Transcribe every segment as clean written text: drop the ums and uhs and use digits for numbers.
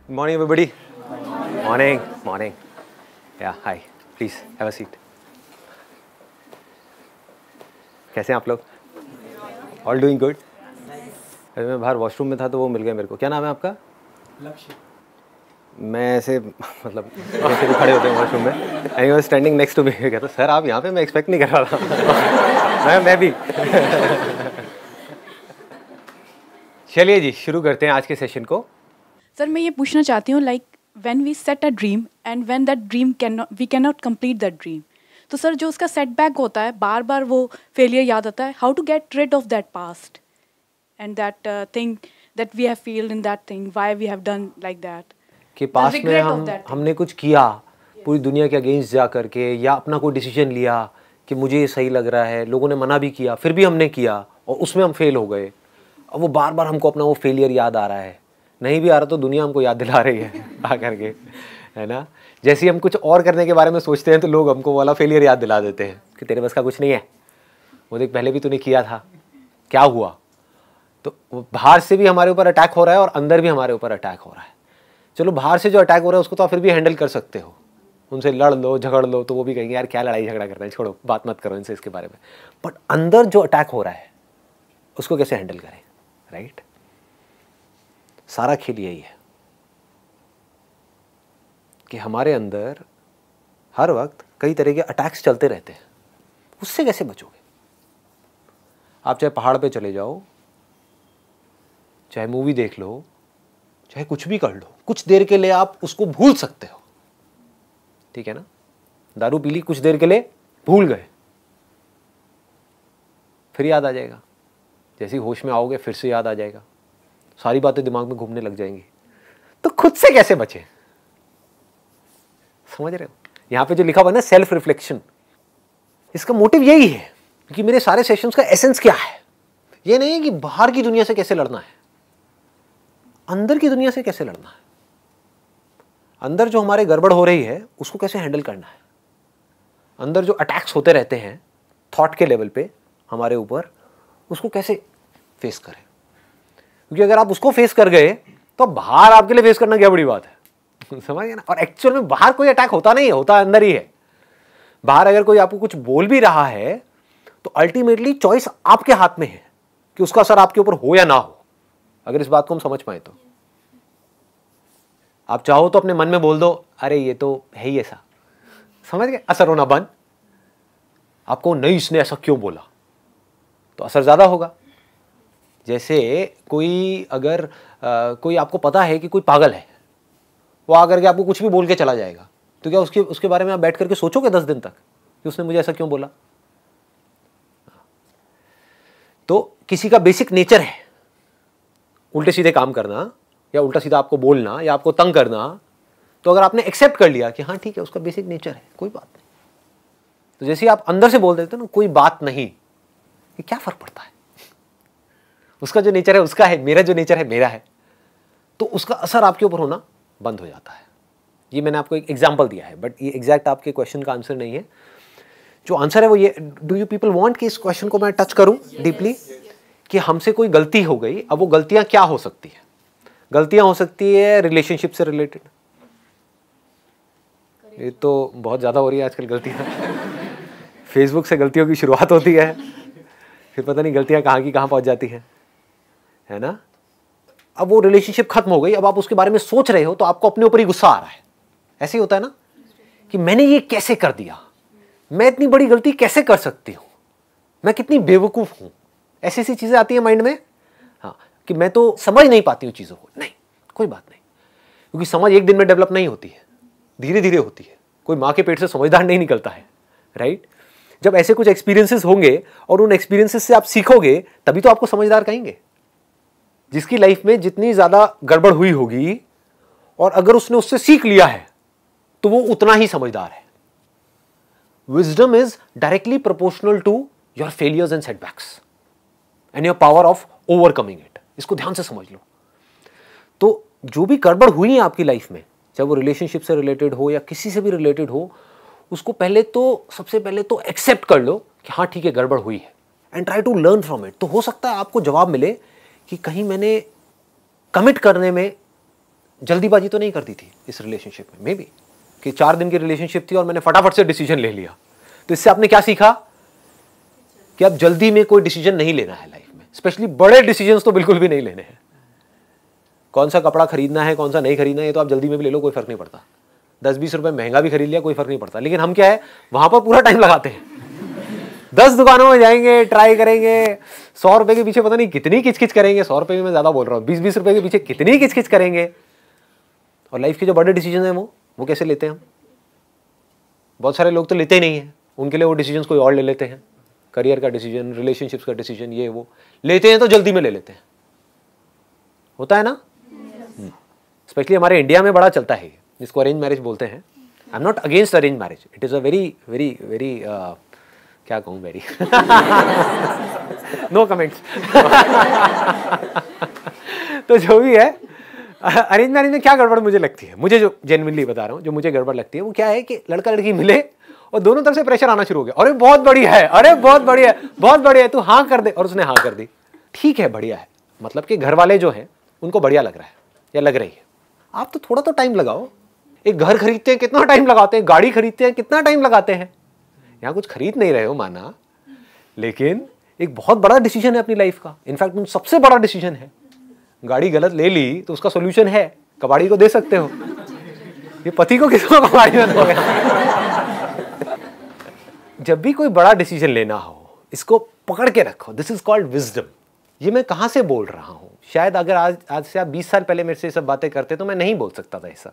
Morning, everybody. Morning. Morning. Yeah, hi. Please have a seat. कैसे हैं आप लोग? All doing good? अरे मैं बाहर वॉशरूम में था तो वो मिल गए मेरे को. क्या नाम है आपका? लक्ष्य. मैं ऐसे मतलब ऐसे खड़े होते हैं वॉशरूम में. And he was standing next to me. कहता सर आप यहाँ पे, मैं एक्सपेक्ट नहीं कर रहा था. मैं भी. चलिए जी शुरू करते हैं आज के सेशन को. सर मैं ये पूछना चाहती हूँ like when we set a dream and when that dream we can not complete that dream, तो सर जो उसका सेटबैक होता है, बार बार वो फेलियर याद आता है, how to get rid of that past and that thing that we have feeled in that thing, why we have done like that. कि पास्ट में हमने कुछ किया पूरी दुनिया के अगेंस्ट जा करके, या अपना कोई डिसीजन लिया कि मुझे ये सही लग रहा है, लोगों ने मना भी किया फिर भी हमने किया और उसमें हम फेल हो गए. अब वो बार बार हमको अपना वो फेलियर याद आ रहा है. नहीं भी आ रहा तो दुनिया हमको याद दिला रही है आ करके, है ना. जैसे ही हम कुछ और करने के बारे में सोचते हैं तो लोग हमको वाला फेलियर याद दिला देते हैं कि तेरे बस का कुछ नहीं है, वो देख पहले भी तूने किया था, क्या हुआ. तो बाहर से भी हमारे ऊपर अटैक हो रहा है और अंदर भी हमारे ऊपर अटैक हो रहा है. चलो बाहर से जो अटैक हो रहा है उसको तो आप फिर भी हैंडल कर सकते हो, उनसे लड़ लो झगड़ लो तो वो भी कहेंगे यार क्या लड़ाई झगड़ा करना है, छोड़ो बात मत करो इनसे इसके बारे में. बट अंदर जो अटैक हो रहा है उसको कैसे हैंडल करें, राइट. सारा खेल यही है कि हमारे अंदर हर वक्त कई तरह के अटैक्स चलते रहते हैं. उससे कैसे बचोगे. आप चाहे पहाड़ पे चले जाओ, चाहे मूवी देख लो, चाहे कुछ भी कर लो, कुछ देर के लिए आप उसको भूल सकते हो, ठीक है ना. दारू पी ली, कुछ देर के लिए भूल गए, फिर याद आ जाएगा. जैसे ही होश में आओगे फिर से याद आ जाएगा, सारी बातें दिमाग में घूमने लग जाएंगी. तो खुद से कैसे बचें, समझ रहे हो. यहां पे जो लिखा हुआ है ना सेल्फ रिफ्लेक्शन, इसका मोटिव यही है कि मेरे सारे सेशंस का एसेंस क्या है. ये नहीं है कि बाहर की दुनिया से कैसे लड़ना है, अंदर की दुनिया से कैसे लड़ना है. अंदर जो हमारे गड़बड़ हो रही है उसको कैसे हैंडल करना है. अंदर जो अटैक्स होते रहते हैं थॉट के लेवल पे हमारे ऊपर, उसको कैसे फेस करें. क्योंकि अगर आप उसको फेस कर गए तो बाहर आपके लिए फेस करना क्या बड़ी बात है समझ गए ना. और एक्चुअल में बाहर कोई अटैक होता नहीं है, होता अंदर ही है. बाहर अगर कोई आपको कुछ बोल भी रहा है तो अल्टीमेटली चॉइस आपके हाथ में है कि उसका असर आपके ऊपर हो या ना हो. अगर इस बात को हम समझ पाए तो आप चाहो तो अपने मन में बोल दो अरे ये तो है ही ऐसा, समझ गए, असर होना बंद. आपको नहीं इसने ऐसा क्यों बोला तो असर ज्यादा होगा. जैसे कोई अगर कोई आपको पता है कि कोई पागल है, वो आकर के आपको कुछ भी बोल के चला जाएगा, तो क्या उसके बारे में आप बैठ करके सोचोगे 10 दिन तक कि उसने मुझे ऐसा क्यों बोला. तो किसी का बेसिक नेचर है उल्टे सीधे काम करना, या उल्टा सीधा आपको बोलना, या आपको तंग करना. तो अगर आपने एक्सेप्ट कर लिया कि हाँ ठीक है उसका बेसिक नेचर है, कोई बात नहीं, तो जैसे आप अंदर से बोल देते हो ना कोई बात नहीं, कि क्या फर्क पड़ता है, उसका जो नेचर है उसका है, मेरा जो नेचर है मेरा है, तो उसका असर आपके ऊपर होना बंद हो जाता है. ये मैंने आपको एक एग्जांपल दिया है, बट ये एग्जैक्ट आपके क्वेश्चन का आंसर नहीं है. जो आंसर है वो ये, डू यू पीपल वांट कि इस क्वेश्चन को मैं टच करूं डीपली, कि हमसे कोई गलती हो गई. अब वो गलतियां क्या हो सकती है. गलतियां हो सकती है रिलेशनशिप से रिलेटेड, ये तो बहुत ज्यादा हो रही है आजकल गलतियां फेसबुक से गलतियों की शुरुआत होती है, फिर पता नहीं गलतियां कहाँ की कहाँ पहुंच जाती हैं, है ना. अब वो रिलेशनशिप खत्म हो गई, अब आप उसके बारे में सोच रहे हो तो आपको अपने ऊपर ही गुस्सा आ रहा है. ऐसे ही होता है ना कि मैंने ये कैसे कर दिया, मैं इतनी बड़ी गलती कैसे कर सकती हूं, मैं कितनी बेवकूफ हूं. ऐसी ऐसी चीजें आती हैं माइंड में, हाँ, कि मैं तो समझ नहीं पाती हूँ चीजों को. नहीं, कोई बात नहीं, क्योंकि समझ एक दिन में डेवलप नहीं होती है, धीरे धीरे होती है. कोई माँ के पेट से समझदार नहीं निकलता है, राइट. जब ऐसे कुछ एक्सपीरियंसेस होंगे और उन एक्सपीरियंसेस से आप सीखोगे तभी तो आपको समझदार कहेंगे. जिसकी लाइफ में जितनी ज्यादा गड़बड़ हुई होगी और अगर उसने उससे सीख लिया है तो वो उतना ही समझदार है. Wisdom is directly proportional to your failures and setbacks and your power of overcoming it. इसको ध्यान से समझ लो. तो जो भी गड़बड़ हुई है आपकी लाइफ में, चाहे वो रिलेशनशिप से रिलेटेड हो या किसी से भी रिलेटेड हो, उसको सबसे पहले तो एक्सेप्ट कर लो कि हाँ ठीक है गड़बड़ हुई है, and try to learn from it. तो हो सकता है आपको जवाब मिले कि कहीं मैंने कमिट करने में जल्दीबाजी तो नहीं करती थी इस रिलेशनशिप में, मे बी कि 4 दिन की रिलेशनशिप थी और मैंने फटाफट से डिसीजन ले लिया। तो इससे आपने क्या सीखा कि अब जल्दी में कोई डिसीजन नहीं लेना है लाइफ में, स्पेशली बड़े डिसीजंस तो बिल्कुल भी नहीं लेने हैं। कौन सा कपड़ा खरीदना है, कौन सा नहीं खरीदना है, ये तो आप जल्दी में भी ले लो, कोई फर्क नहीं पड़ता। 10-20 रुपए महंगा भी खरीद लिया, कोई फर्क नहीं पड़ता। लेकिन हम क्या है, वहां पर पूरा टाइम लगाते हैं। 10 दुकानों में जाएंगे, ट्राई करेंगे, 100 रुपए के पीछे पता नहीं कितनी किचकिच करेंगे। 100 रुपए में मैं ज्यादा बोल रहा हूँ, 20-20 रुपए के पीछे कितनी किचकिच करेंगे। और लाइफ के जो बड़े डिसीजन है वो कैसे लेते हैं हम? बहुत सारे लोग तो लेते ही नहीं है, उनके लिए वो डिसीजन कोई और ले लेते हैं। करियर का डिसीजन, रिलेशनशिप्स का डिसीजन, ये वो लेते हैं तो जल्दी में ले लेते हैं। होता है ना? स्पेशली हमारे इंडिया में बड़ा चलता है, जिसको अरेंज मैरिज बोलते हैं। I am not against arrange marriage, it is a very very very क्या कहूँ, वेरी नो कमेंट्स। तो जो भी है, अरेंज मैरिज में क्या गड़बड़ मुझे लगती है, मुझे जो जेन्युइनली बता रहा हूँ, जो मुझे गड़बड़ लगती है वो क्या है कि लड़का लड़की मिले और दोनों तरफ से प्रेशर आना शुरू हो गया। अरे बहुत बढ़िया है, अरे बहुत बढ़िया है, बहुत बढ़िया है, तू हाँ कर दे। और उसने हाँ कर दी, ठीक है, बढ़िया है। मतलब कि घर वाले जो हैं उनको बढ़िया लग रहा है या लग रही है। आप तो थोड़ा तो टाइम लगाओ। एक घर खरीदते हैं कितना टाइम लगाते हैं, गाड़ी खरीदते हैं कितना टाइम लगाते हैं। यहाँ कुछ खरीद नहीं रहे हो माना, लेकिन एक बहुत बड़ा डिसीजन है अपनी लाइफ का। इनफैक्ट सबसे बड़ा डिसीजन है। गाड़ी गलत ले ली तो उसका सोल्यूशन है, कबाड़ी को दे सकते हो। ये पति को किसको कबाड़ी में दोगे? जब भी कोई बड़ा डिसीजन लेना हो, इसको पकड़ के रखो। This is called wisdom. ये मैं कहां से बोल रहा हूं? शायद अगर आज से आप 20 साल पहले मेरे से ये सब बातें करते तो मैं नहीं बोल सकता था ये सब।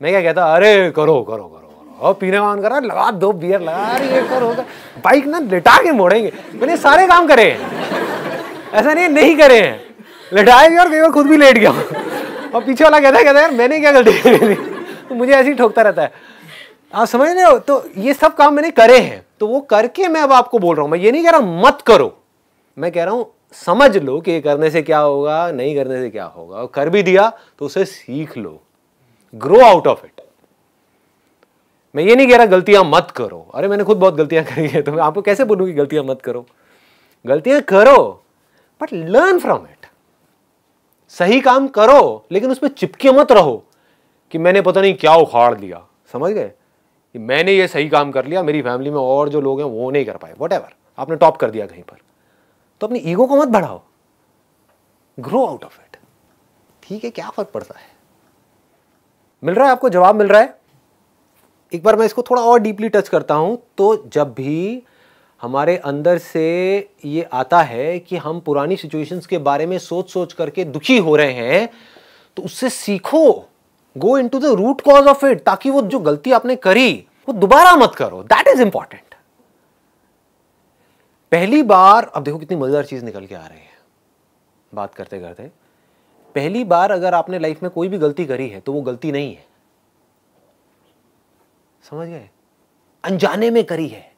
मैं क्या कहता, अरे करो करो करो और पीने का मन करा, लगा 2 बियर लगा, अरे ये करो, बाइक ना लिटा के मोड़ेंगे। मैंने सारे काम करे हैं, ऐसा नहीं करे हैं, लिटाए भी और कई बार खुद भी लेट गया। और पीछे वाला कहता है यार मैंने क्या गलती करी, तो मुझे ऐसे ही ठोकता रहता है। आप समझ रहे हो? तो ये सब काम मैंने करे हैं, तो वो करके मैं अब आपको बोल रहा हूं। मैं ये नहीं कह रहा मत करो, मैं कह रहा हूं समझ लो कि करने से क्या होगा, नहीं करने से क्या होगा। और कर भी दिया तो उसे सीख लो, ग्रो आउट ऑफ इट। मैं ये नहीं कह रहा गलतियां मत करो। अरे मैंने खुद बहुत गलतियां करी है, तो मैं आपको कैसे बोलूं कि गलतियां मत करो? गलतियां करो बट लर्न फ्रॉम इट। सही काम करो लेकिन उसमें चिपके मत रहो कि मैंने पता नहीं क्या उखाड़ दिया। समझ गए? कि मैंने ये सही काम कर लिया, मेरी फैमिली में और जो लोग हैं वो नहीं कर पाए, व्हाटएवर, आपने टॉप कर दिया कहीं पर, तो अपनी ईगो को मत बढ़ाओ, ग्रो आउट ऑफ इट। ठीक है, क्या फर्क पड़ता है? मिल रहा है आपको जवाब? मिल रहा है? एक बार मैं इसको थोड़ा और डीपली टच करता हूं। तो जब भी हमारे अंदर से ये आता है कि हम पुरानी सिचुएशंस के बारे में सोच सोच करके दुखी हो रहे हैं, तो उससे सीखो, go into the root cause of it, ताकि वो जो गलती आपने करी वो दोबारा मत करो। That is important. पहली बार, अब देखो कितनी मजेदार चीज निकल के आ रही है बात करते करते। पहली बार अगर आपने लाइफ में कोई भी गलती करी है तो वो गलती नहीं है। समझ गए? अनजाने में करी है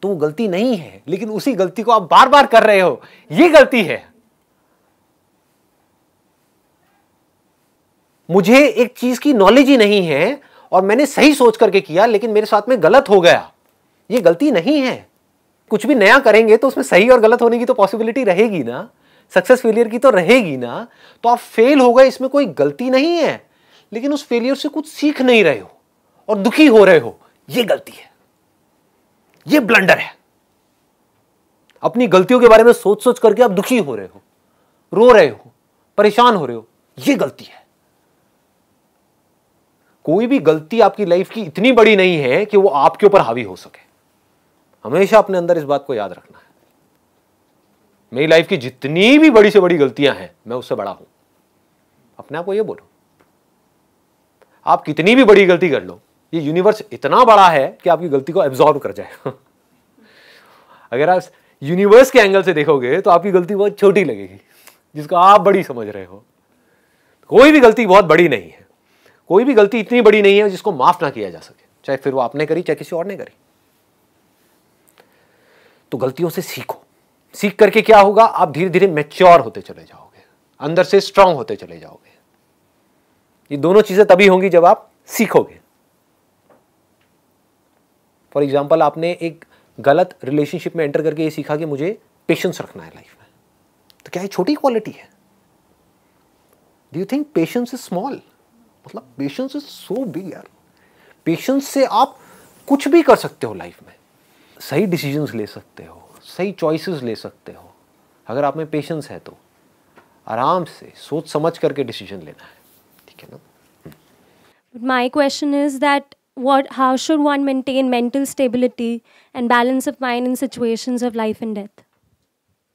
तो वो गलती नहीं है, लेकिन उसी गलती को आप बार बार कर रहे हो, ये गलती है। मुझे एक चीज की नॉलेज ही नहीं है और मैंने सही सोच करके किया लेकिन मेरे साथ में गलत हो गया, ये गलती नहीं है। कुछ भी नया करेंगे तो उसमें सही और गलत होने की तो पॉसिबिलिटी रहेगी ना, सक्सेस फेलियर की तो रहेगी ना। तो आप फेल हो गए, इसमें कोई गलती नहीं है, लेकिन उस फेलियर से कुछ सीख नहीं रहे हो और दुखी हो रहे हो, ये गलती है, ये ब्लंडर है। अपनी गलतियों के बारे में सोच सोच करके आप दुखी हो रहे हो, रो रहे हो, परेशान हो रहे हो, ये गलती है। कोई भी गलती आपकी लाइफ की इतनी बड़ी नहीं है कि वो आपके ऊपर हावी हो सके। हमेशा अपने अंदर इस बात को याद रखना है। मेरी लाइफ की जितनी भी बड़ी से बड़ी गलतियां हैं, मैं उससे बड़ा हूं। अपने आप को ये बोलो, आप कितनी भी बड़ी गलती कर लो, ये यूनिवर्स इतना बड़ा है कि आपकी गलती को एब्जॉर्ब कर जाए। अगर आप यूनिवर्स के एंगल से देखोगे तो आपकी गलती बहुत छोटी लगेगी, जिसको आप बड़ी समझ रहे हो। कोई भी गलती बहुत बड़ी नहीं है, कोई भी गलती इतनी बड़ी नहीं है जिसको माफ ना किया जा सके, चाहे फिर वो आपने करी चाहे किसी और ने करी। तो गलतियों से सीखो। सीख करके क्या होगा, आप धीरे धीरे मैच्योर होते चले जाओगे, अंदर से स्ट्रांग होते चले जाओगे। ये दोनों चीजें तभी होंगी जब आप सीखोगे। फॉर एग्जाम्पल, आपने एक गलत रिलेशनशिप में एंटर करके ये सीखा कि मुझे पेशेंस रखना है लाइफ में, तो क्या ये छोटी क्वालिटी है? Do you think patience is small? मतलब पेशेंस इज सो बिग यार। पेशेंस से आप कुछ भी कर सकते हो लाइफ में, सही डिसीजंस ले सकते हो, सही चॉइसेस ले सकते हो। अगर आप में पेशेंस है तो आराम से सोच समझ करके डिसीजन लेना है, ठीक है ना। My question is that how should one maintain mental stability and balance of mind in situations of life and death?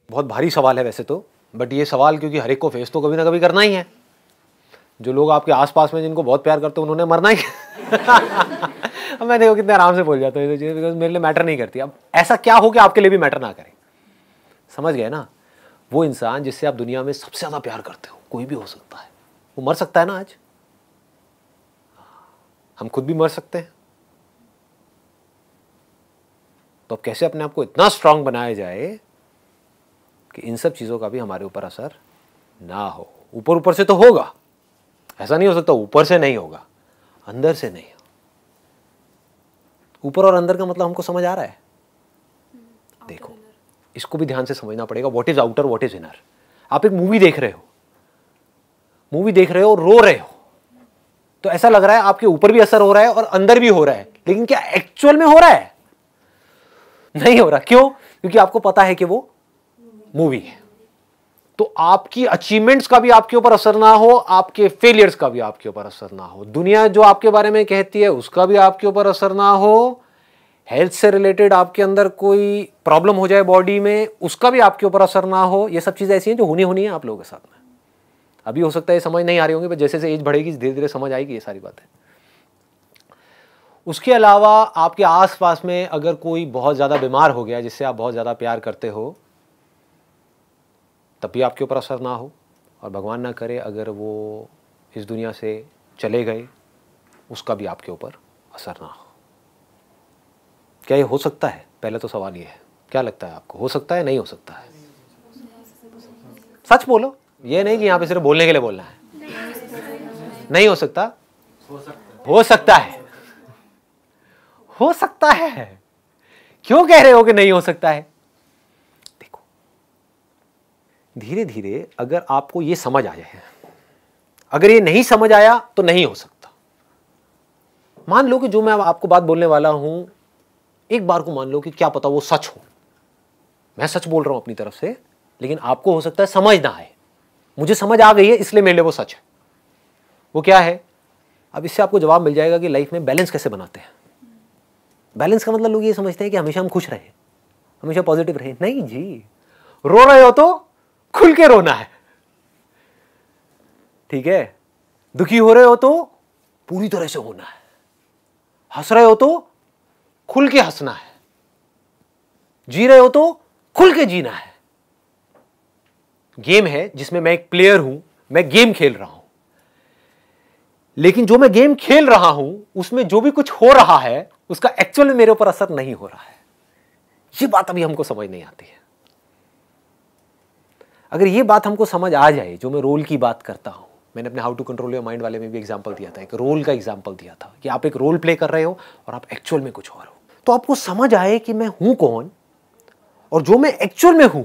बहुत भारी सवाल है वैसे तो, बट ये सवाल क्योंकि हर एक को फेस तो कभी ना कभी करना ही है। जो लोग आपके आसपास में जिनको बहुत प्यार करते हैं उन्होंने मरना ही अब मैं देखो कितने आराम से बोल जाता हूँ ये चीज़, बिकॉज मेरे लिए मैटर नहीं करती। अब ऐसा क्या हो कि आपके लिए भी मैटर ना करे, समझ गए ना। वो इंसान जिससे आप दुनिया में सबसे ज़्यादा प्यार करते हो, कोई भी हो सकता है, वो मर सकता है ना। आज हम खुद भी मर सकते हैं, तो अब कैसे अपने आप को इतना स्ट्रांग बनाया जाए कि इन सब चीज़ों का भी हमारे ऊपर असर ना हो। ऊपर ऊपर से तो होगा, ऐसा नहीं हो सकता ऊपर से नहीं होगा, अंदर से नहीं। ऊपर और अंदर का मतलब हमको समझ आ रहा है। देखो इसको भी ध्यान से समझना पड़ेगा, what is outer what is inner. आप एक मूवी देख रहे हो, रो रहे हो, तो ऐसा लग रहा है आपके ऊपर भी असर हो रहा है और अंदर भी हो रहा है, लेकिन क्या एक्चुअल में हो रहा है? नहीं हो रहा। क्यों? क्योंकि आपको पता है कि वो मूवी है। तो आपकी अचीवमेंट्स का भी आपके ऊपर असर ना हो, आपके फेलियर्स का भी आपके ऊपर असर ना हो, दुनिया जो आपके बारे में कहती है उसका भी आपके ऊपर असर ना हो, हेल्थ से रिलेटेड आपके अंदर कोई प्रॉब्लम हो जाए बॉडी में, उसका भी आपके ऊपर असर ना हो। ये सब चीजें ऐसी हैं जो होनी है आप लोगों के साथ में। अभी हो सकता है ये समझ नहीं आ रही होंगी, पर जैसे जैसे एज बढ़ेगी धीरे धीरे समझ आएगी ये सारी बातें। उसके अलावा आपके आसपास में अगर कोई बहुत ज्यादा बीमार हो गया जिससे आप बहुत ज्यादा प्यार करते हो, तब भी आपके ऊपर असर ना हो, और भगवान ना करे अगर वो इस दुनिया से चले गए, उसका भी आपके ऊपर असर ना हो। क्या ये हो सकता है? पहले तो सवाल ये है, क्या लगता है आपको, हो सकता है नहीं हो सकता है? सच बोलो, ये नहीं कि यहां पे सिर्फ बोलने के लिए बोलना है। नहीं हो सकता? हो सकता है। हो सकता है। क्यों कह रहे हो कि नहीं हो सकता है? देखो धीरे धीरे अगर आपको ये समझ आ जाए, अगर ये नहीं समझ आया तो नहीं हो सकता। मान लो कि जो मैं आपको बात बोलने वाला हूं, एक बार को मान लो कि क्या पता वो सच हो, मैं सच बोल रहा हूं अपनी तरफ से, लेकिन आपको हो सकता है समझ ना आए। मुझे समझ आ गई है इसलिए मेरे लिए वो सच है। वो क्या है? अब इससे आपको जवाब मिल जाएगा कि लाइफ में बैलेंस कैसे बनाते हैं। बैलेंस का मतलब लोग ये समझते हैं कि हमेशा हम खुश रहे, हमेशा पॉजिटिव रहे। नहीं जी, रो रहे हो तो खुल के रोना है, ठीक है। दुखी हो रहे हो तो पूरी तरह से होना है, हंस रहे हो तो खुल के हंसना है, जी रहे हो तो खुल के जीना है। गेम है जिसमें मैं एक प्लेयर हूं, मैं गेम खेल रहा हूं, लेकिन जो मैं गेम खेल रहा हूं उसमें जो भी कुछ हो रहा है उसका एक्चुअल में मेरे ऊपर असर नहीं हो रहा है। ये बात अभी हमको समझ नहीं आती है। अगर ये बात हमको समझ आ जाए, जो मैं रोल की बात करता हूं, मैंने अपने how to control your mind वाले में भी एग्जांपल दिया था, एक रोल का एग्जांपल दिया था कि आप एक रोल प्ले कर रहे हो और आप एक्चुअल में कुछ और हो। तो आपको समझ आए कि मैं हूं कौन और जो मैं एक्चुअल में हूं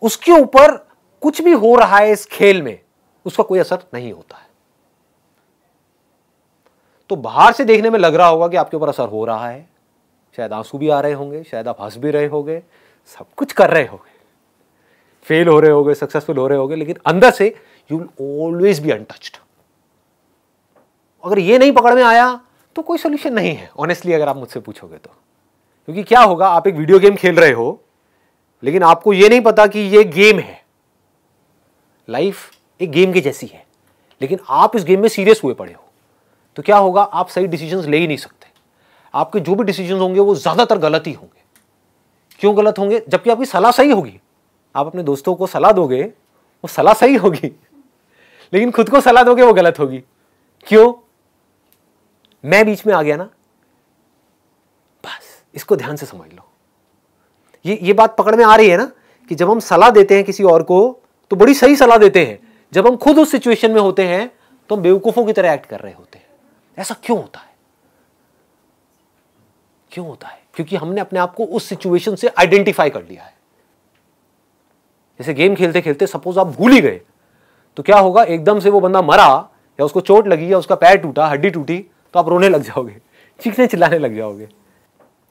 उसके ऊपर कुछ भी हो रहा है इस खेल में, उसका कोई असर नहीं होता है। तो बाहर से देखने में लग रहा होगा कि आपके ऊपर असर हो रहा है, शायद आंसू भी आ रहे होंगे, शायद आप हंस भी रहे होंगे, सब कुछ कर रहे होंगे, फेल हो रहे होंगे, सक्सेसफुल हो रहे होंगे, लेकिन अंदर से you will always be untouched. अगर ये नहीं पकड़ में आया तो कोई सोल्यूशन नहीं है, ऑनेस्टली अगर आप मुझसे पूछोगे तो। क्योंकि क्या होगा, आप एक वीडियो गेम खेल रहे हो लेकिन आपको यह नहीं पता कि यह गेम है। लाइफ एक गेम की जैसी है, लेकिन आप इस गेम में सीरियस हुए पड़े हो, तो क्या होगा, आप सही डिसीजंस ले ही नहीं सकते। आपके जो भी डिसीजंस होंगे वो ज्यादातर गलत ही होंगे। क्यों गलत होंगे? जबकि आपकी सलाह सही होगी। आप अपने दोस्तों को सलाह दोगे, वो सलाह सही होगी, लेकिन खुद को सलाह दोगे वो गलत होगी। क्यों? मैं बीच में आ गया ना। बस इसको ध्यान से समझ लो। ये बात पकड़ में आ रही है ना कि जब हम सलाह देते हैं किसी और को तो बड़ी सही सलाह देते हैं, जब हम खुद उस सिचुएशन में होते हैं तो हम बेवकूफों की तरह एक्ट कर रहे होते हैं। ऐसा क्यों होता है? क्यों होता है? क्योंकि हमने अपने आप को उस सिचुएशन से आइडेंटिफाई कर लिया है। जैसे गेम खेलते खेलते सपोज आप भूल ही गए, तो क्या होगा, एकदम से वो बंदा मरा या उसको चोट लगी या उसका पैर टूटा, हड्डी टूटी, तो आप रोने लग जाओगे, चीखने चिल्लाने लग जाओगे।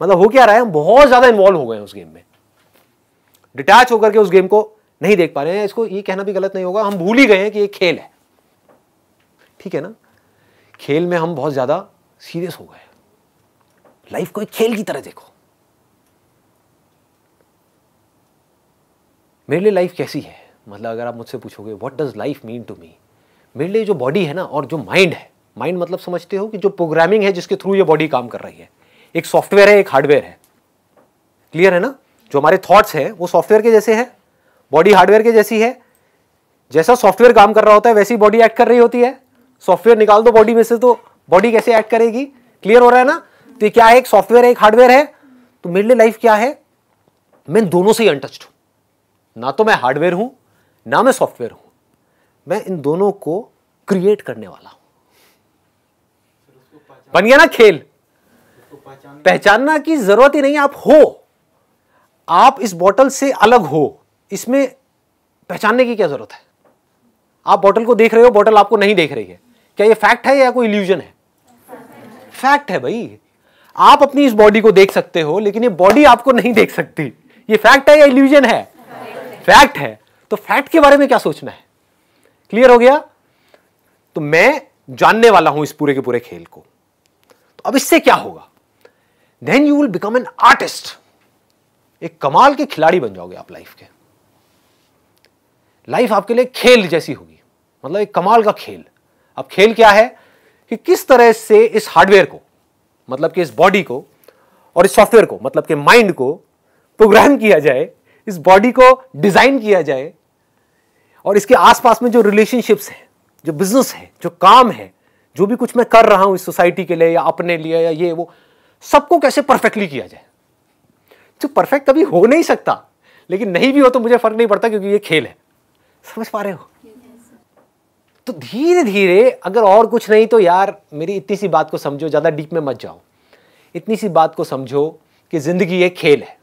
मतलब हो क्या रहा है, हम बहुत ज्यादा इन्वॉल्व हो गए हैं उस गेम में, डिटैच होकर के उस गेम को नहीं देख पा रहे हैं। इसको ये कहना भी गलत नहीं होगा, हम भूल ही गए हैं कि ये खेल है, ठीक है ना। खेल में हम बहुत ज्यादा सीरियस हो गए। लाइफ को एक खेल की तरह देखो। मेरे लिए लाइफ कैसी है, मतलब अगर आप मुझसे पूछोगे what does life mean to me, मेरे लिए जो बॉडी है ना और जो माइंड है, माइंड मतलब समझते हो कि जो प्रोग्रामिंग है जिसके थ्रू ये बॉडी काम कर रही है, एक सॉफ्टवेयर है एक हार्डवेयर है, क्लियर है ना। जो हमारे थॉट्स हैं वो सॉफ्टवेयर के जैसे है, बॉडी हार्डवेयर के जैसी है। जैसा सॉफ्टवेयर काम कर रहा होता है वैसी बॉडी एक्ट कर रही होती है। सॉफ्टवेयर निकाल दो बॉडी में से तो बॉडी कैसे एक्ट करेगी, क्लियर हो रहा है ना। तो ये क्या है, एक सॉफ्टवेयर है एक हार्डवेयर है। तो मेरे लिए लाइफ क्या है, मैं दोनों से ही अनटच्ड हूं, ना तो मैं हार्डवेयर हूं ना मैं सॉफ्टवेयर हूं, मैं इन दोनों को क्रिएट करने वाला हूं। बन गया ना खेल। पहचानना की जरूरत ही नहीं, आप हो, आप इस बोतल से अलग हो, इसमें पहचानने की क्या जरूरत है। आप बोतल को देख रहे हो, बोतल आपको नहीं देख रही है, क्या ये फैक्ट है या कोई इल्यूजन है? फैक्ट है भाई। आप अपनी इस बॉडी को देख सकते हो लेकिन ये बॉडी आपको नहीं देख सकती। ये फैक्ट है या इल्यूजन है? फैक्ट है। तो फैक्ट के बारे में क्या सोचना है, क्लियर हो गया। तो मैं जानने वाला हूं इस पूरे के पूरे खेल को। तो अब इससे क्या होगा, then you will become an artist. एक कमाल के खिलाड़ी बन जाओगे आप लाइफ के। लाइफ आपके लिए खेल जैसी होगी, मतलब एक कमाल का खेल। अब खेल क्या है कि किस तरह से इस हार्डवेयर को, मतलब कि इस बॉडी को, और इस सॉफ्टवेयर को, मतलब कि माइंड को प्रोग्राम किया जाए, इस बॉडी को डिजाइन किया जाए, और इसके आसपास में जो रिलेशनशिप्स है, जो बिजनेस है, जो काम है, जो भी कुछ मैं कर रहा हूं इस सोसाइटी के लिए या अपने लिए या ये वो, सबको कैसे परफेक्टली किया जाए। जो परफेक्ट कभी हो नहीं सकता, लेकिन नहीं भी हो तो मुझे फर्क नहीं पड़ता क्योंकि ये खेल है। समझ पा रहे हो? तो धीरे धीरे, अगर और कुछ नहीं तो यार मेरी इतनी सी बात को समझो, ज्यादा डीप में मत जाओ, इतनी सी बात को समझो कि जिंदगी एक खेल है।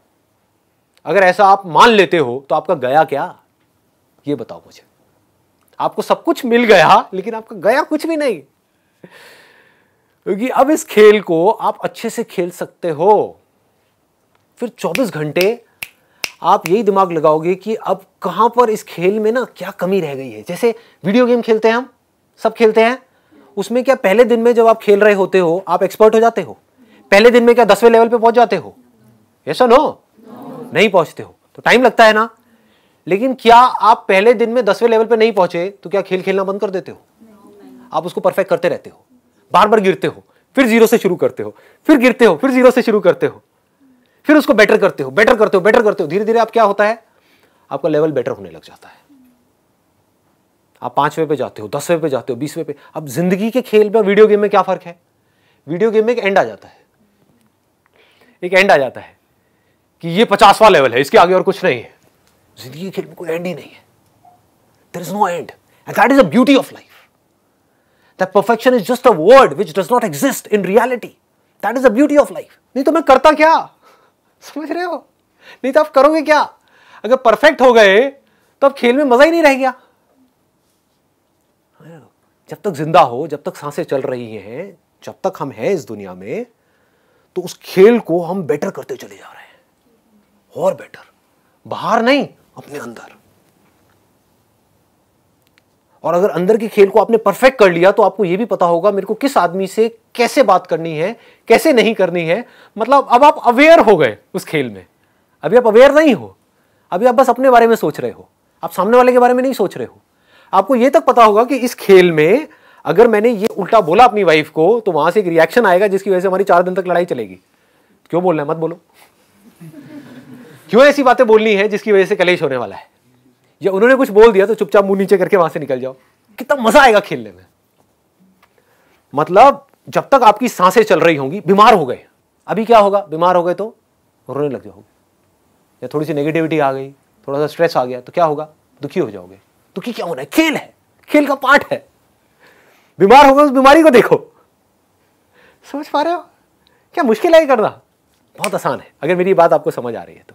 अगर ऐसा आप मान लेते हो तो आपका गया क्या, ये बताओ मुझे। आपको सब कुछ मिल गया लेकिन आपका गया कुछ भी नहीं, क्योंकि अब इस खेल को आप अच्छे से खेल सकते हो। फिर 24 घंटे आप यही दिमाग लगाओगे कि अब कहां पर इस खेल में ना क्या कमी रह गई है। जैसे वीडियो गेम खेलते हैं, हम सब खेलते हैं, उसमें क्या पहले दिन में जब आप खेल रहे होते हो आप एक्सपर्ट हो जाते हो? पहले दिन में क्या 10वें लेवल पे पहुंच जाते हो? ऐसा नो नहीं पहुंचते हो, तो टाइम लगता है ना। लेकिन क्या आप पहले दिन में 10वें लेवल पे नहीं पहुंचे तो क्या खेल खेलना बंद कर देते हो? आप उसको परफेक्ट करते रहते हो, बार बार गिरते हो, फिर जीरो से शुरू करते हो, फिर गिरते हो, फिर जीरो से शुरू करते हो, फिर उसको बेटर करते हो, बेटर करते हो, बेटर करते हो। धीरे धीरे आप क्या होता है, आपका लेवल बेटर होने लग जाता है। आप 5वें पे जाते हो, 10वें पे जाते हो, 20वें पे। अब जिंदगी के खेल में वीडियो गेम में क्या फर्क है? वीडियो गेम में एक एंड आ जाता है, एक एंड आ जाता है कि ये 50वां लेवल है, इसके आगे और कुछ नहीं है। जिंदगी के खेल में कोई एंड ही नहीं है। There is no end, and that is the beauty of life. That perfection is just a word which does not exist in reality. That is the beauty of life. नहीं तो मैं करता क्या, समझ रहे हो? नहीं तो आप करोगे क्या? अगर परफेक्ट हो गए तो अब खेल में मजा ही नहीं रह गया। जब तक जिंदा हो, जब तक सांसें चल रही हैं, जब तक हम हैं इस दुनिया में, तो उस खेल को हम बेटर करते चले जा रहे हैं, और बेटर, बाहर नहीं, अपने अंदर। और अगर अंदर के खेल को आपने परफेक्ट कर लिया तो आपको यह भी पता होगा मेरे को किस आदमी से कैसे बात करनी है, कैसे नहीं करनी है। मतलब अब आप अवेयर हो गए उस खेल में। अभी आप अवेयर नहीं हो, अभी आप बस अपने बारे में सोच रहे हो, आप सामने वाले के बारे में नहीं सोच रहे हो। आपको यह तक पता होगा कि इस खेल में अगर मैंने ये उल्टा बोला अपनी वाइफ को तो वहां से एक रिएक्शन आएगा जिसकी वजह से हमारी 4 दिन तक लड़ाई चलेगी। क्यों बोलना है, मत बोलो। क्यों ऐसी बातें बोलनी है जिसकी वजह से कलेश होने वाला है? या उन्होंने कुछ बोल दिया तो चुपचाप मुंह नीचे करके वहां से निकल जाओ। कितना मजा आएगा खेलने में। मतलब जब तक आपकी सांसें चल रही होंगी, बीमार हो गए, अभी क्या होगा, बीमार हो गए तो रोने लग जाओगे, या थोड़ी सी नेगेटिविटी आ गई, थोड़ा सा स्ट्रेस आ गया तो क्या होगा, दुखी हो जाओगे। दुखी क्या होना है, खेल है, खेल का पार्ट है। बीमार हो गए, उस बीमारी को देखो। समझ पा रहे हो? क्या मुश्किल है ये करना? बहुत आसान है अगर मेरी बात आपको समझ आ रही है तो।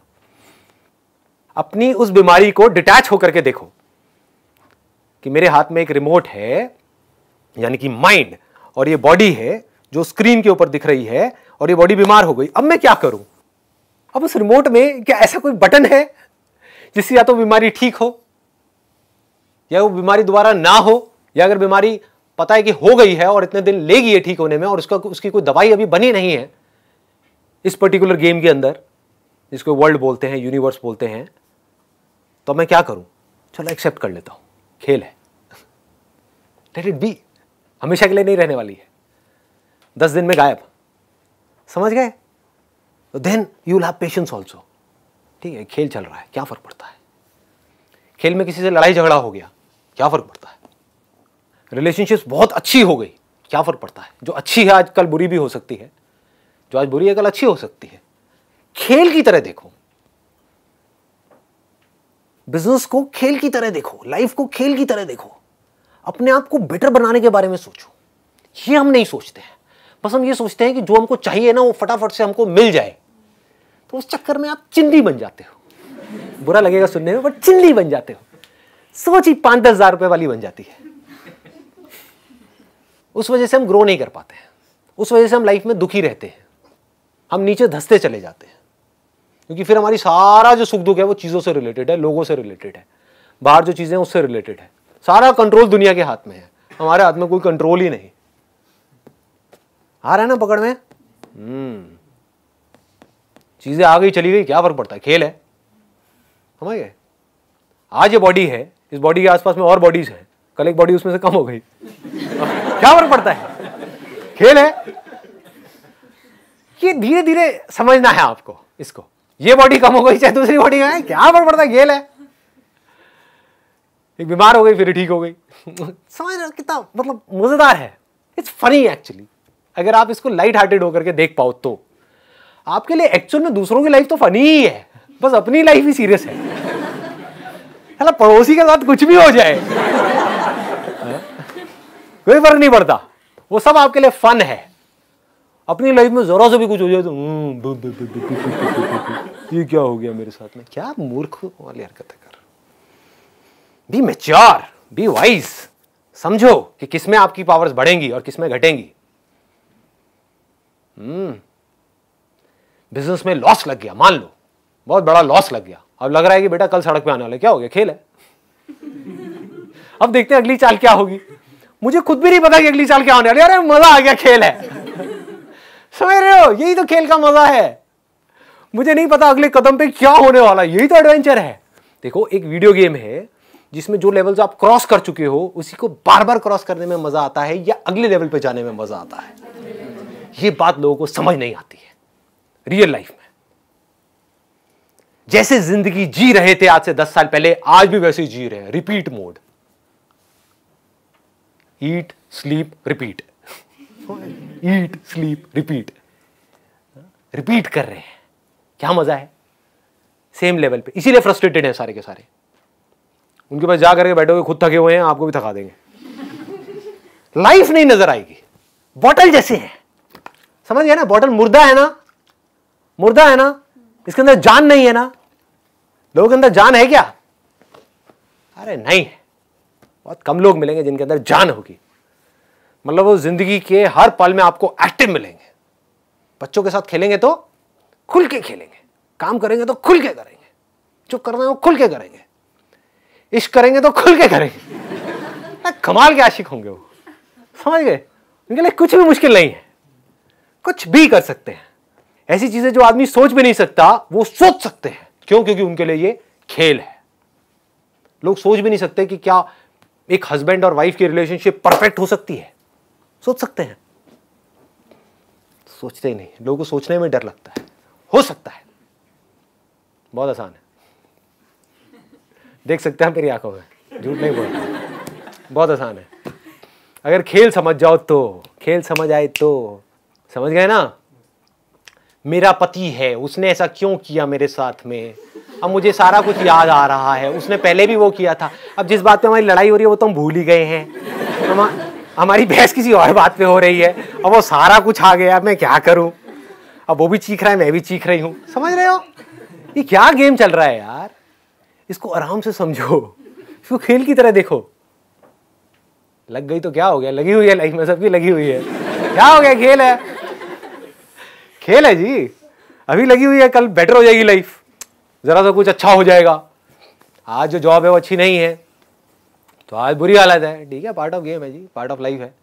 अपनी उस बीमारी को डिटैच होकर के देखो कि मेरे हाथ में एक रिमोट है यानी कि माइंड, और ये बॉडी है जो स्क्रीन के ऊपर दिख रही है, और ये बॉडी बीमार हो गई। अब मैं क्या करूं? अब उस रिमोट में क्या ऐसा कोई बटन है जिससे या तो बीमारी ठीक हो या वो बीमारी दोबारा ना हो, या अगर बीमारी पता है कि हो गई है और इतने दिन लेगी है ठीक होने में और उसकी कोई दवाई अभी बनी नहीं है इस पर्टिकुलर गेम के अंदर, जिसको वर्ल्ड बोलते हैं, यूनिवर्स बोलते हैं, तो मैं क्या करूं? चलो एक्सेप्ट कर लेता हूं, खेल है, लेट इट बी, हमेशा के लिए नहीं रहने वाली है, 10 दिन में गायब, समझ गए? तो then you will have patience also. ठीक है, खेल चल रहा है, क्या फर्क पड़ता है? खेल में किसी से लड़ाई झगड़ा हो गया, क्या फर्क पड़ता है? रिलेशनशिप्स बहुत अच्छी हो गई, क्या फर्क पड़ता है? जो अच्छी है आज कल बुरी भी हो सकती है, जो आज बुरी है कल अच्छी हो सकती है। खेल की तरह देखो, बिजनेस को खेल की तरह देखो, लाइफ को खेल की तरह देखो, अपने आप को बेटर बनाने के बारे में सोचो। ये हम नहीं सोचते हैं, बस हम ये सोचते हैं कि जो हमको चाहिए ना वो फटाफट से हमको मिल जाए, तो उस चक्कर में आप चिंदी बन जाते हो। बुरा लगेगा सुनने में, बट चिंदी बन जाते हो। सोच ही 5-10 हजार रुपए वाली बन जाती है। उस वजह से हम ग्रो नहीं कर पाते हैं, उस वजह से हम लाइफ में दुखी रहते हैं, हम नीचे धंसते चले जाते हैं, क्योंकि फिर हमारी सारा जो सुख दुख है वो चीज़ों से रिलेटेड है, लोगों से रिलेटेड है, बाहर जो चीज़ें हैं उससे रिलेटेड है। सारा कंट्रोल दुनिया के हाथ में है, हमारे हाथ में कोई कंट्रोल ही नहीं। आ रहा है ना पकड़ में? चीज़ें आ गई चली गई, क्या फर्क पड़ता है? खेल है, समझ गए? आज ये बॉडी है, इस बॉडी के आसपास में और बॉडीज हैं, कल एक बॉडी उसमें से कम हो गई, क्या फर्क पड़ता है? खेल है। ये धीरे धीरे समझना है आपको इसको। ये बॉडी कम हो गई चाहे दूसरी बॉडी है, क्या फर्क पड़ता है? खेल है। एक बीमार हो गई फिर ठीक हो गई। समझ रहे हो कितना मतलब मजेदार है? It's funny actually. अगर आप इसको लाइट हार्टेड होकर के देख पाओ तो आपके लिए एक्चुअल में दूसरों की लाइफ तो फनी ही है, बस अपनी लाइफ ही सीरियस है। साला पड़ोसी के साथ कुछ भी हो जाए कोई फर्क नहीं पड़ता, वो सब आपके लिए फन है। अपनी लाइफ में जरा सा भी कुछ हो जाए तो ये क्या हो गया मेरे साथ में? क्या मूर्ख वाली हरकतें कर। बी मैच्योर, बी वाइज, समझो कि किसमें आपकी पावर्स बढ़ेंगी और किसमें घटेंगी। बिजनेस में लॉस लग गया, मान लो बहुत बड़ा लॉस लग गया, अब लग रहा है कि बेटा कल सड़क पे आने वाले, क्या हो गया? खेल है। अब देखते हैं अगली चाल क्या होगी। मुझे खुद भी नहीं पता कि अगली चाल क्या होने वाली। अरे मजा आ गया, खेल है। समझ रहे हो? यही तो खेल का मजा है। मुझे नहीं पता अगले कदम पे क्या होने वाला, यही तो एडवेंचर है। देखो एक वीडियो गेम है जिसमें जो लेवल्स आप क्रॉस कर चुके हो उसी को बार बार क्रॉस करने में मजा आता है या अगले लेवल पे जाने में मजा आता है। ये बात लोगों को समझ नहीं आती है रियल लाइफ में। जैसे जिंदगी जी रहे थे आज से 10 साल पहले, आज भी वैसे ही जी रहे हैं। Repeat mode, eat sleep repeat, eat sleep repeat, repeat कर रहे हैं। क्या मजा है? सेम लेवल पे। इसीलिए फ्रस्ट्रेटेड है सारे के सारे। उनके पास जा करके बैठोगे, खुद थके हुए हैं, आपको भी थका देंगे। लाइफ नहीं नजर आएगी, बॉटल जैसे है। समझ गया ना? बॉटल मुर्दा है ना, मुर्दा है ना, इसके अंदर जान नहीं है ना। लोगों के अंदर जान है क्या? अरे नहीं है। बहुत कम लोग मिलेंगे जिनके अंदर जान होगी। मतलब वो जिंदगी के हर पल में आपको एक्टिव मिलेंगे। बच्चों के साथ खेलेंगे तो खुल के खेलेंगे, काम करेंगे तो खुल के करेंगे, जो करना है वो खुल के करेंगे, इश्क करेंगे तो खुल के करेंगे। कमाल के आशिक होंगे वो। समझ गए? उनके लिए कुछ भी मुश्किल नहीं है, कुछ भी कर सकते हैं। ऐसी चीजें जो आदमी सोच भी नहीं सकता वो सोच सकते हैं। क्यों? क्योंकि उनके लिए ये खेल है। लोग सोच भी नहीं सकते कि क्या एक हस्बैंड और वाइफ की रिलेशनशिप परफेक्ट हो सकती है। सोच सकते हैं? सोचते ही नहीं। लोगों को सोचने में डर लगता है। हो सकता है, बहुत आसान है। देख सकते हैं मेरी आंखों में, झूठ नहीं बोलता, बहुत आसान है। अगर खेल समझ जाओ तो, खेल समझ आए तो। समझ गए ना? मेरा पति है, उसने ऐसा क्यों किया मेरे साथ में, अब मुझे सारा कुछ याद आ रहा है। उसने पहले भी वो किया था। अब जिस बात पे हमारी लड़ाई हो रही है वो तो हम भूल ही गए हैं। हमारी बहस किसी और बात पे हो रही है, अब वो सारा कुछ आ गया, मैं क्या करूं? अब वो भी चीख रहा है, मैं भी चीख रही हूं। समझ रहे हो? ये क्या गेम चल रहा है यार? इसको आराम से समझो, इसको खेल की तरह देखो। लग गई तो क्या हो गया, लगी हुई है लाइफ में, सबकी लगी हुई है, क्या हो गया, खेल है, खेल है जी। अभी लगी हुई है, कल बेटर हो जाएगी लाइफ, जरा सा कुछ अच्छा हो जाएगा। आज जो जॉब है वो अच्छी नहीं है तो आज बुरी हालत है, ठीक है, पार्ट ऑफ गेम है जी, पार्ट ऑफ लाइफ है।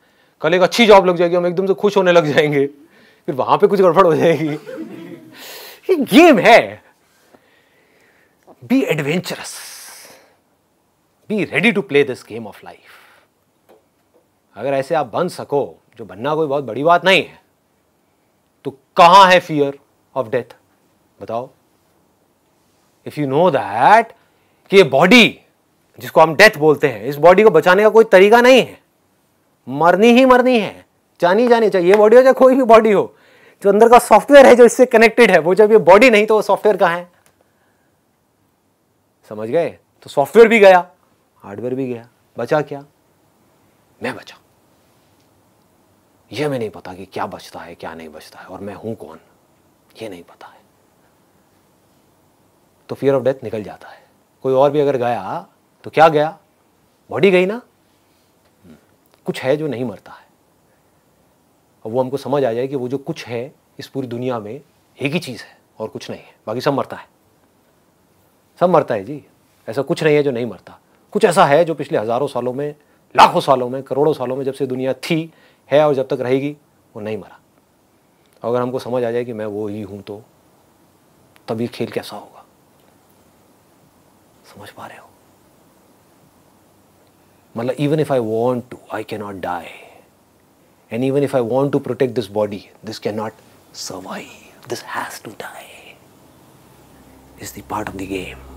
कल एक अच्छी जॉब लग जाएगी, हम एकदम से खुश होने लग जाएंगे, फिर वहां पे कुछ गड़बड़ हो जाएगी। ये गेम है। Be adventurous, be ready to play this game of life. अगर ऐसे आप बन सको, जो बनना कोई बहुत बड़ी बात नहीं है, तो कहां है फियर ऑफ डेथ, बताओ। इफ यू नो दैट कि ये बॉडी जिसको हम डेथ बोलते हैं, इस बॉडी को बचाने का कोई तरीका नहीं है, मरनी ही मरनी है, जानी जानी चाहिए, ये बॉडी हो चाहे कोई भी बॉडी हो, जो अंदर का सॉफ्टवेयर है जो इससे कनेक्टेड है, वो जब ये बॉडी नहीं तो वो सॉफ्टवेयर कहां है, समझ गए। तो सॉफ्टवेयर भी गया, हार्डवेयर भी गया, बचा क्या, मैं बचा। ये मैं नहीं पता कि क्या बचता है क्या नहीं बचता है, और मैं हूं कौन, ये नहीं पता है। तो फियर ऑफ डेथ निकल जाता है। कोई और भी अगर गया तो क्या गया, बॉडी गई ना, कुछ है जो नहीं मरता है। और वो हमको समझ आ जाए कि वो जो कुछ है इस पूरी दुनिया में एक ही चीज है और कुछ नहीं है, बाकी सब मरता है, सब मरता है जी। ऐसा कुछ नहीं है जो नहीं मरता। कुछ ऐसा है जो पिछले हजारों सालों में, लाखों सालों में, करोड़ों सालों में, जब से दुनिया थी, है और जब तक रहेगी, वो नहीं मरा। अगर हमको समझ आ जाए कि मैं वो ही हूं, तो तब ये खेल कैसा होगा, समझ पा रहे हो। मतलब even if I want to, I can not die, and even if I want to protect this body, this can not survive, this has to die, is the part of the game.